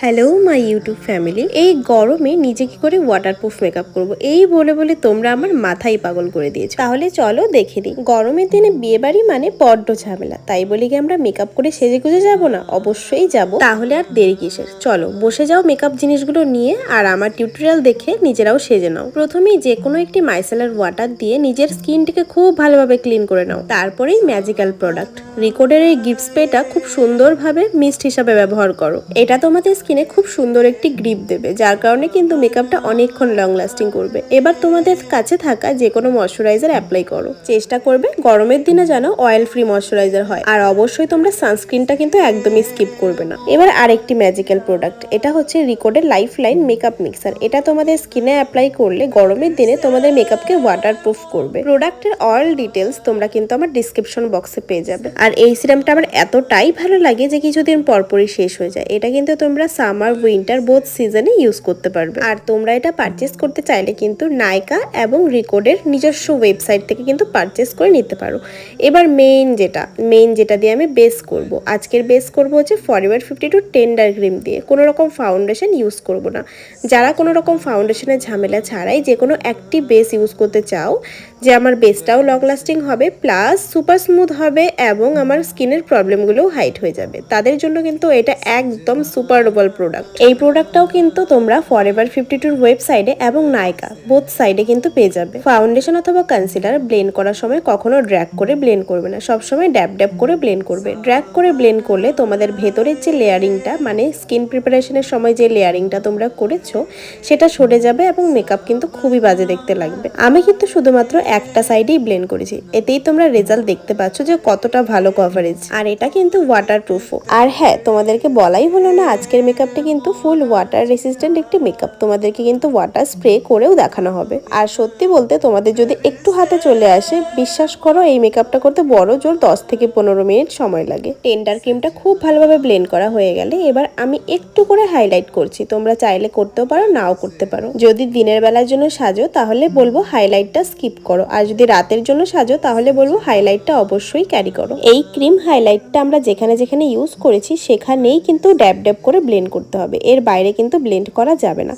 Hello my YouTube family. এই গরমে নিজে কি করে ওয়াটারপ্রুফ মেকআপ করব এই বলে বলে তোমরা আমার মাথাই পাগল করে দিয়েছো। তাহলে চলো দেখে দিই। গরমের দিনে বিয়ে বাড়ি মানে বড্ড ঝামেলা, তাই বলি কি আমরা মেকআপ করে সেজে গুজে যাবো না? অবশ্যই যাব। তাহলে আর দেরি কিসের, চলো বসে যাও মেকআপ জিনিসগুলো নিয়ে আর আমার টিউটোরিয়াল দেখে নিজেরাও সেজে নাও। প্রথমেই যে কোনো একটি মাইসেলার ওয়াটার দিয়ে নিজের স্কিনটিকে খুব ভালোভাবে ক্লিন করে নাও। তারপরেই ম্যাজিক্যাল প্রোডাক্ট রিকোডের এই গিফট স্প্রেটা খুব সুন্দরভাবে মিস্ট হিসাবে ব্যবহার করো। এটা তোমাদের স্কিনে খুব সুন্দর একটি গ্রিপ দেবে, যার কারণে কিন্তু মেকআপটা অনেকক্ষণ লং লাস্টিং করবে। এবার তোমাদের কাছে থাকা যে কোনো ময়শ্চারাইজার অ্যাপ্লাই করো। চেষ্টা করবে গরমের দিনে যেন অয়েল ফ্রি ময়শ্চারাইজার হয়, আর অবশ্যই তোমরা সানস্ক্রিনটা কিন্তু একদমই স্কিপ করবে না। এবার আরেকটি ম্যাজিক্যাল প্রোডাক্ট, এটা হচ্ছে রিকোডের লাইফ লাইন মেকআপ মিক্সার। এটা তোমাদের স্কিনে অ্যাপ্লাই করলে গরমের দিনে তোমাদের মেকআপকে ওয়াটারপ্রুফ করবে। প্রোডাক্টের অল ডিটেলস তোমরা কিন্তু আমার ডিসক্রিপশন বক্সে পেয়ে যাবে। আর এই সিরামটা আমার এতটাই ভালো লাগে যে কিছুদিন পরপরই শেষ হয়ে যায়। এটা কিন্তু তোমরা সামার উইন্টার বোথ সিজনে ইউজ করতে পারবে। আর তোমরা এটা পারচেস করতে চাইলে কিন্তু নাইকা এবং রিকোডের নিজস্ব ওয়েবসাইট থেকে কিন্তু পারচেস করে নিতে পারো। এবার মেইন যেটা দিয়ে আমি বেস করব, আজকের বেস করব হচ্ছে ফরএভার 52 টেন্ডার ক্রিম দিয়ে। কোনো রকম ফাউন্ডেশন ইউজ করব না। যারা কোনো রকম ফাউন্ডেশনের ঝামেলা ছাড়াই যে কোনো একটি বেস ইউজ করতে চাও, যে আমার বেসটাও লং লাস্টিং হবে প্লাস সুপার স্মুথ হবে এবং আমার স্কিনের প্রবলেমগুলোও হাইড হয়ে যাবে, তাদের জন্য কিন্তু এটা একদম সুপার ডুপার প্রোডাক্ট। এই প্রোডাক্টটাও কিন্তু তোমরা ফরএভার 52 ওয়েবসাইটে এবং নাইকা বোথ সাইডে কিন্তু পেয়ে যাবে। ফাউন্ডেশন অথবা কনসিলার ব্লেন্ড করার সময় কখনো ড্র্যাগ করে ব্লেন্ড করবে না, সবসময় ড্যাব ড্যাব করে ব্লেন্ড করবে। ড্র্যাগ করে ব্লেন্ড করলে তোমাদের ভেতরের যে লেয়ারিংটা, মানে স্কিন প্রিপারেশনের সময় যে লেয়ারিংটা তোমরা করেছো সেটা সরে যাবে এবং মেকআপ কিন্তু খুবই বাজে দেখতে লাগবে। আমি কিন্তু শুধুমাত্র একটা সাইডেই ব্লেন্ড করেছি, এতেই তোমরা রেজাল্ট দেখতে পাচ্ছ যে কতটা ভালো কভারেজ। আর এটা কিন্তু ওয়াটারপ্রুফও। আর হ্যাঁ, তোমাদেরকে বলাই হলো না, আজকের মেকআপটা কিন্তু ফুল ওয়াটার রেসিস্ট্যান্ট একটি মেকআপ। তোমাদেরকে কিন্তু ওয়াটার স্প্রে করেও দেখানো হবে। আর সত্যি বলতে তোমাদের যদি একটু হাতে চলে আসে, বিশ্বাস করো এই মেকআপটা করতে বড় জোর 10 থেকে 15 মিনিট সময় লাগে। টেন্ডার ক্রিমটা খুব ভালোভাবে ব্লেন্ড করা হয়ে গেলে এবার আমি একটু করে হাইলাইট করছি। তোমরা চাইলে করতেও পারো, নাও করতে পারো। যদি দিনের বেলার জন্য সাজো তাহলে বলবো হাইলাইটটা স্কিপ করো, আর যদি রাতের জন্য সাজো তাহলে বলবো হাইলাইটটা অবশ্যই ক্যারি করো। এই ক্রিম হাইলাইটটা আমরা যেখানে যেখানে ইউজ করেছি সেখানেই কিন্তু ড্যাব ড্যাব করে ব্লেন্ড করতে হবে, এর বাইরে কিন্তু ব্লেন্ড করা যাবে না।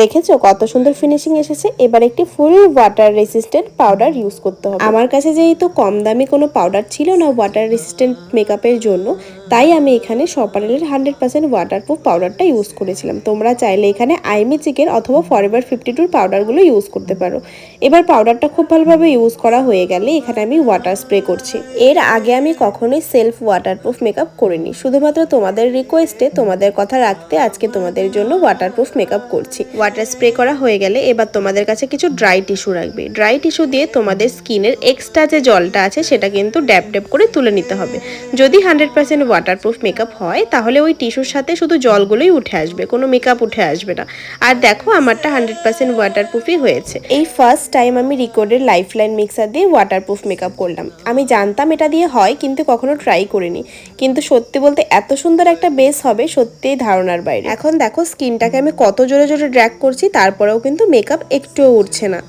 দেখেছো কত সুন্দর ফিনিশিং এসেছে। এবার একটি ফুল ওয়াটার রেসিস্ট্যান্ট পাউডার ইউজ করতে হবে। আমার কাছে যেহেতু কম দামি কোনো পাউডার ছিল না ওয়াটার রেসিস্ট্যান্ট মেকআপের জন্য, তাই আমি এখানে সপারেলের 100% ওয়াটারপ্রুফ পাউডারটা ইউজ করেছিলাম। তোমরা চাইলে এখানে আইমেজিকের অথবা ফরএভার 52 পাউডারগুলো ইউজ করতে পারো। এবার পাউডারটা খুব ভালোভাবে ইউজ করা হয়ে গেলে এখানে আমি ওয়াটার স্প্রে করছি। এর আগে আমি কখনোই সেলফ ওয়াটারপ্রুফ মেকআপ করিনি, শুধুমাত্র তোমাদের রিকোয়েস্টে, তোমাদের কথা রাখতে আজকে তোমাদের জন্য ওয়াটারপ্রুফ মেকআপ করছি। ওয়াটার স্প্রে করা হয়ে গেলে এবার তোমাদের কাছে কিছু ড্রাই টিস্যু রাখবে। ড্রাই টিস্যু দিয়ে তোমাদের স্কিনের এক্সট্রা যে জলটা আছে সেটা কিন্তু ড্যাব ড্যাব করে তুলে নিতে হবে। যদি 100% ওয়াটারপ্রুফ মেকআপ হয় তাহলে ওই টিস্যুর সাথে শুধু জলগুলোই উঠে আসবে, কোনো মেকআপ উঠে আসবে না। আর দেখো আমারটা 100% ওয়াটারপ্রুফই হয়েছে। এই ফার্স্ট টাইম আমি রিকোডের লাইফ লাইন মিক্সার দিয়ে ওয়াটারপ্রুফ মেকআপ করলাম। আমি জানতাম এটা দিয়ে হয়, কিন্তু কখনো ট্রাই করিনি। কিন্তু সত্যি বলতে এত সুন্দর একটা বেস হবে সত্যিই ধারণার বাইরে। এখন দেখো স্কিনটাকে আমি কত জোরে জোরে ড্র্যাগ করছি, তারপরেও কিন্তু মেকআপ একটুও উঠছে না।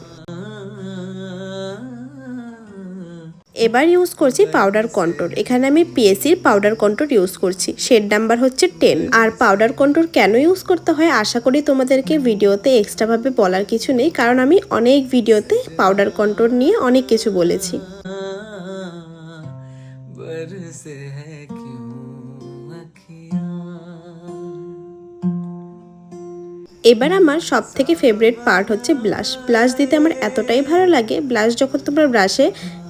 এবার ইউজ করছি পাউডার কন্ট্রোল। এখানে আমি পিএসির পাউডার কন্ট্রোল ইউজ করছি, শেড নাম্বার হচ্ছে 10। আর পাউডার কন্ট্রোল কেন ইউজ করতে হয় আশা করি তোমাদেরকে ভিডিওতে এক্সট্রা ভাবে বলার কিছু নেই, কারণ আমি অনেক ভিডিওতে পাউডার কন্ট্রোল নিয়ে অনেক কিছু বলেছি। এবার আমার সব থেকে ফেভারিট পার্ট হচ্ছে ব্লাশ। ব্লাশ দিতে আমার এতটাই ভালো লাগে। ব্লাশ যখন তোমরা ব্রাশে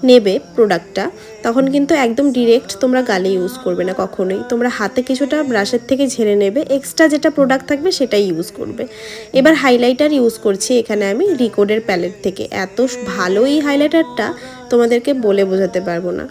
নেবে প্রোডাক্টটা, তখন কিন্তু একদম ডিরেক্ট তোমরা গালে ইউজ করবে না কখনোই। তোমরা হাতে কিছুটা ব্রাশের থেকে ঝেড়ে নেবে, এক্সট্রা যেটা প্রোডাক্ট থাকবে সেটাই ইউজ করবে। এবার হাইলাইটার ইউজ করছি এখানে আমি রিকোডের প্যালেট থেকে। এত ভালো এই হাইলাইটারটা তোমাদেরকে বলে বোঝাতে পারবো না।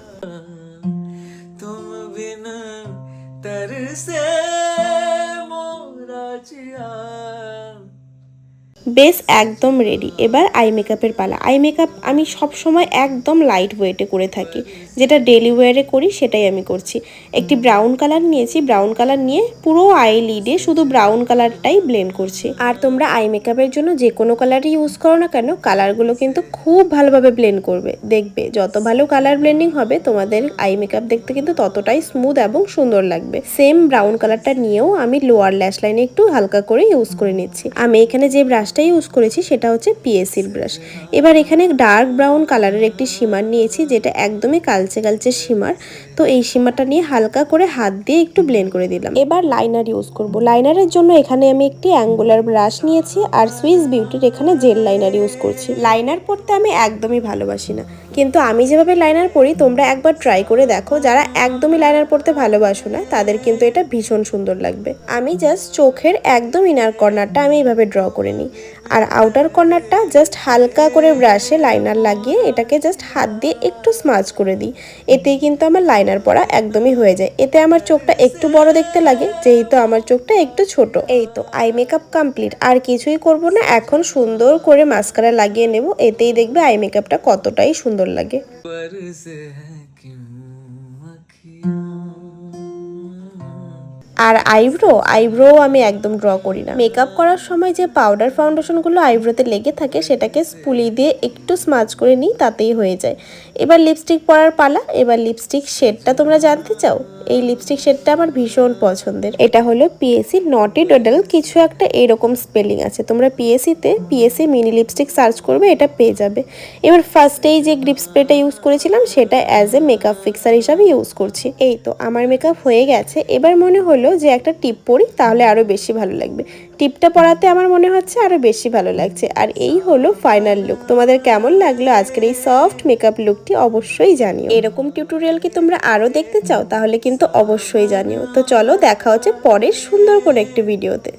বেস একদম রেডি। এবার আই মেকআপের পালা। আই মেকআপ আমি সব সময় একদম লাইট ওয়েটে করে থাকি, যেটা ডেলি ওয়ারে করি সেটাই আমি করছি। একটি ব্রাউন কালার নিয়েছি, ব্রাউন কালার নিয়ে পুরো আই লিডে শুধু ব্রাউন কালারটাই ব্লেন্ড করছি। আর তোমরা আই মেকআপের জন্য যে কোনো কালারই ইউজ করো না কেন, কালারগুলো কিন্তু খুব ভালোভাবে ব্লেন্ড করবে। দেখবে যত ভালো কালার ব্লেন্ডিং হবে তোমাদের আই মেকআপ দেখতে কিন্তু ততটাই স্মুথ এবং সুন্দর লাগবে। সেম ব্রাউন কালারটা নিয়েও আমি লোয়ার ল্যাশ লাইনে একটু হালকা করে ইউজ করে নিচ্ছি। আমি এখানে যে ব্রাশটা ইউজ করেছি সেটা হচ্ছে পিএসির ব্রাশ। এবার এখানে ডার্ক ব্রাউন কালারের একটি শিমার নিয়েছি, যেটা একদমই কালচে কালচে শিমার। তো এই শিমারটা নিয়ে হালকা করে হাত দিয়ে একটু ব্লেন্ড করে দিলাম। এবার লাইনার ইউজ করব। লাইনারের জন্য এখানে আমি একটি অ্যাঙ্গুলার ব্রাশ নিয়েছি আর সুইস বিউটির এখানে জেল লাইনার ইউজ করছি। লাইনার পরতে আমি একদমই ভালোবাসি না, কিন্তু আমি যেভাবে লাইনার পরি তোমরা একবার ট্রাই করে দেখো। যারা একদমই লাইনার পরতে ভালোবাসো না তাদের কিন্তু এটা ভীষণ সুন্দর লাগবে। আমি জাস্ট চোখের একদম ইনার কর্নারটা আমি এইভাবে ড্র করে নিই, আর আউটার কর্নারটা জাস্ট হালকা করে ব্রাশে লাইনার লাগিয়ে এটাকে জাস্ট হাত দিয়ে একটু স্মাচ করে দিই। এতেই কিন্তু আমার লাইনার পরা একদমই হয়ে যায়। এতে আমার চোখটা একটু বড় দেখতে লাগে, যেহেতু আমার চোখটা একটু ছোট। এই তো আই মেকআপ কমপ্লিট, আর কিছুই করব না। এখন সুন্দর করে মাস্কারা লাগিয়ে নেব, এতেই দেখবে আই মেকআপটা কতটাই সুন্দর লাগে। আর আইব্রো আমি একদম ড্র করি না। মেকআপ করার সময় যে পাউডার ফাউন্ডেশনগুলো আইব্রোতে লেগে থাকে সেটাকে স্পুলি দিয়ে একটু স্মাচ করে নিই, তাতেই হয়ে যায়। এবার লিপস্টিক পরার পালা। এবার লিপস্টিক শেডটা তোমরা জানতে চাও? এই লিপস্টিক শেডটা আমার ভীষণ পছন্দের। এটা হলো পিএসি নটি ডডল কিছু একটা এরকম স্পেলিং আছে। তোমরা পিএসি মিনি লিপস্টিক সার্চ করবে, এটা পেয়ে যাবে। এবার ফার্স্টেই যে গ্রিপ স্প্রেটা ইউজ করেছিলাম সেটা অ্যাজ এ মেকআপ ফিক্সার হিসাবে ইউজ করছি। এই তো আমার মেকআপ হয়ে গেছে। এবার মনে হলো যে একটা টিপ পরি, তাহলে আরো বেশি ভালো লাগবে। টিপটা পরাতে আমার মনে হচ্ছে আরো বেশি ভালো লাগছে। আর এই হলো ফাইনাল লুক। তোমাদের কেমন লাগলো আজকের এই সফট মেকআপ লুকটি অবশ্যই জানিও। এরকম টিউটোরিয়াল কি তোমরা আরো দেখতে চাও? তাহলে কিন্তু অবশ্যই জানিও। তো চলো দেখা হচ্ছে পরের সুন্দর করে একটি ভিডিওতে।